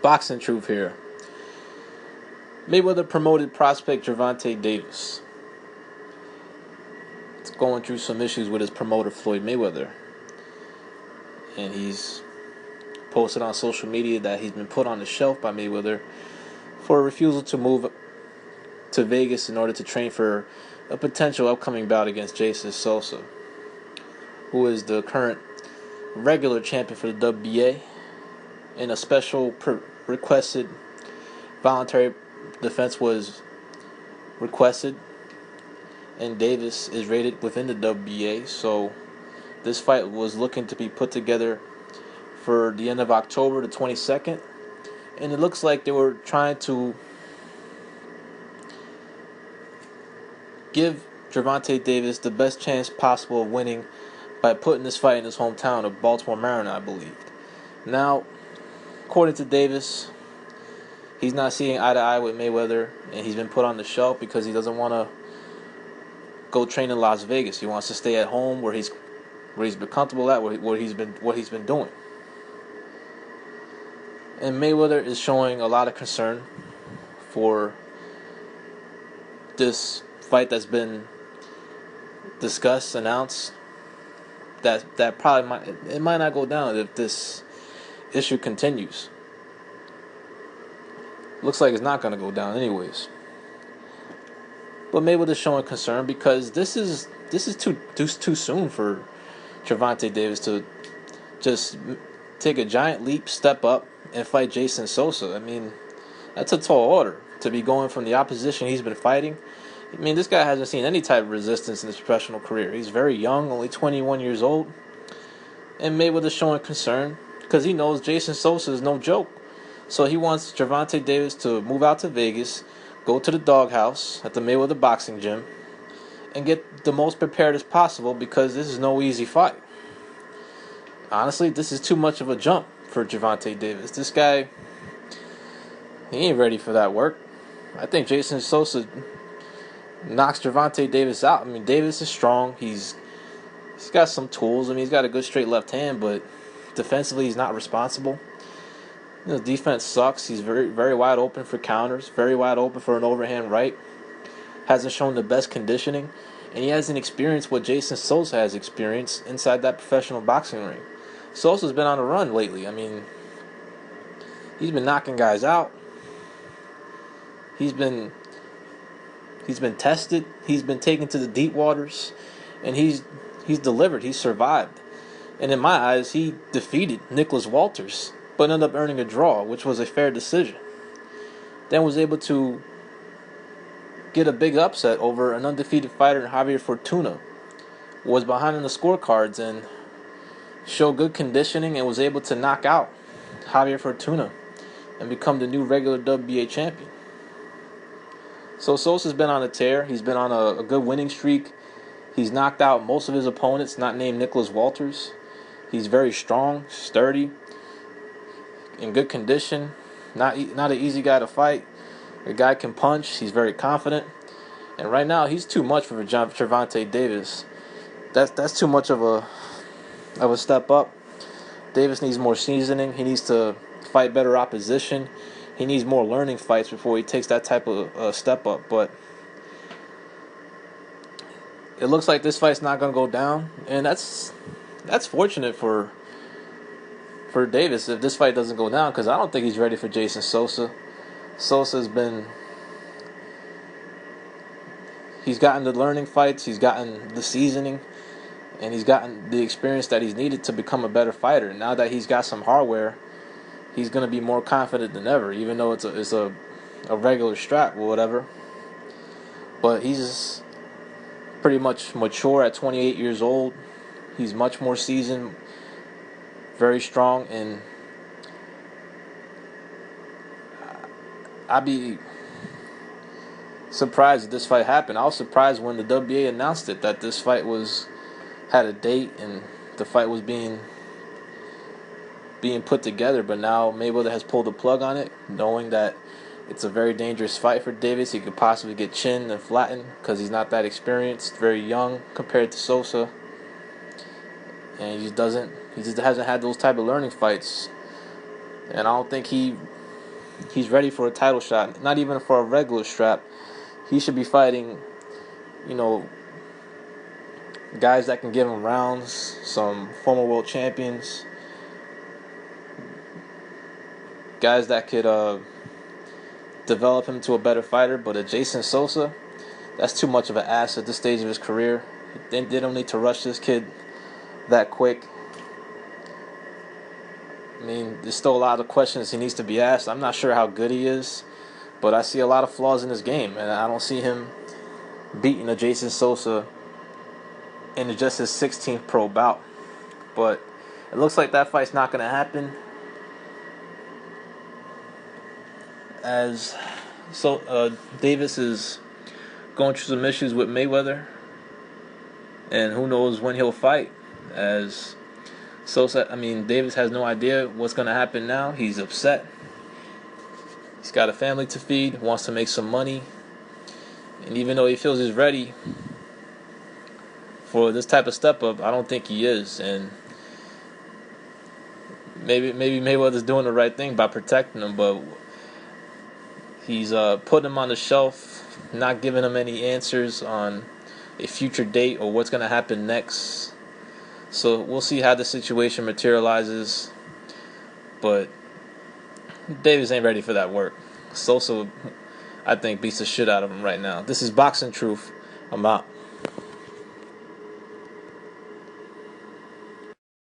Boxing truth here. Mayweather promoted prospect Gervonta Davis. It's going through some issues with his promoter Floyd Mayweather, and he's posted on social media that he's been put on the shelf by Mayweather for a refusal to move to Vegas in order to train for a potential upcoming bout against Jason Sosa, who is the current regular champion for the WBA, and a special requested voluntary defense was requested, and Davis is rated within the WBA, so this fight was looking to be put together for the end of October the 22nd, and it looks like they were trying to give Gervonta Davis the best chance possible of winning by putting this fight in his hometown of Baltimore, Maryland, I believe. Now, according to Davis, he's not seeing eye to eye with Mayweather, and he's been put on the shelf because he doesn't want to go train in Las Vegas. He wants to stay at home where he's been comfortable at, what he's been doing. And Mayweather is showing a lot of concern for this fight that's been discussed, announced. That probably might not go down if this issue continues. Looks like it's not going to go down anyways. But Mayweather's showing concern because this is too soon for Gervonta Davis to just take a giant leap, step up, and fight Jason Sosa. I mean, that's a tall order to be going from the opposition he's been fighting. I mean, this guy hasn't seen any type of resistance in his professional career. He's very young, only 21 years old. And Mayweather's showing concern because he knows Jason Sosa is no joke. So he wants Gervonta Davis to move out to Vegas, go to the doghouse at the Mayweather boxing gym, and get the most prepared as possible because this is no easy fight. Honestly, this is too much of a jump for Gervonta Davis. This guy, he ain't ready for that work. I think Jason Sosa knocks Gervonta Davis out. I mean, Davis is strong. He's got some tools. I mean, he's got a good straight left hand, but defensively, he's not responsible. His defense sucks. He's very, very wide open for counters, very wide open for an overhand right. Hasn't shown the best conditioning, and he hasn't experienced what Jason Sosa has experienced inside that professional boxing ring. Sosa's been on a run lately. I mean, he's been knocking guys out. He's been tested. He's been taken to the deep waters, and he's delivered. He's survived. And in my eyes, he defeated Nicholas Walters, but ended up earning a draw, which was a fair decision. Then was able to get a big upset over an undefeated fighter, Javier Fortuna. Was behind in the scorecards and showed good conditioning and was able to knock out Javier Fortuna and become the new regular WBA champion. So Sosa's been on a tear. He's been on a good winning streak. He's knocked out most of his opponents, not named Nicholas Walters. He's very strong, sturdy, in good condition. Not an easy guy to fight. The guy can punch. He's very confident. And right now, he's too much for Gervonta Davis. That's too much of a step up. Davis needs more seasoning. He needs to fight better opposition. He needs more learning fights before he takes that type of step up. But it looks like this fight's not going to go down, and that's fortunate for Davis if this fight doesn't go down, because I don't think he's ready for Jason Sosa. He's gotten the learning fights, he's gotten the seasoning, and he's gotten the experience that he's needed to become a better fighter. Now that he's got some hardware, he's going to be more confident than ever, even though it's a regular strap or whatever. But he's pretty much mature at 28 years old. He's much more seasoned, very strong, and I'd be surprised if this fight happened. I was surprised when the WBA announced it, that this fight had a date and the fight was being put together. But now Mayweather has pulled the plug on it, knowing that it's a very dangerous fight for Davis. He could possibly get chinned and flattened because he's not that experienced, very young compared to Sosa. And he just hasn't had those type of learning fights. And I don't think he he's ready for a title shot. Not even for a regular strap. He should be fighting, you know, guys that can give him rounds, some former world champions, guys that could develop him to a better fighter. But a Jason Sosa, that's too much of an ass at this stage of his career. They don't need to rush this kid that quick. I mean, there's still a lot of questions he needs to be asked. I'm not sure how good he is, but I see a lot of flaws in his game, and I don't see him beating a Jason Sosa in just his 16th pro bout. But it looks like that fight's not going to happen, as Davis is going through some issues with Mayweather, and who knows when he'll fight, as Davis has no idea what's going to happen now. He's upset. He's got a family to feed, wants to make some money. And even though he feels he's ready for this type of step up, I don't think he is. And maybe Mayweather's doing the right thing by protecting him, but he's putting him on the shelf, not giving him any answers on a future date or what's going to happen next. So we'll see how the situation materializes, but Davis ain't ready for that work. Sosa, I think, beats the shit out of him right now. This is Boxing Truth. I'm out.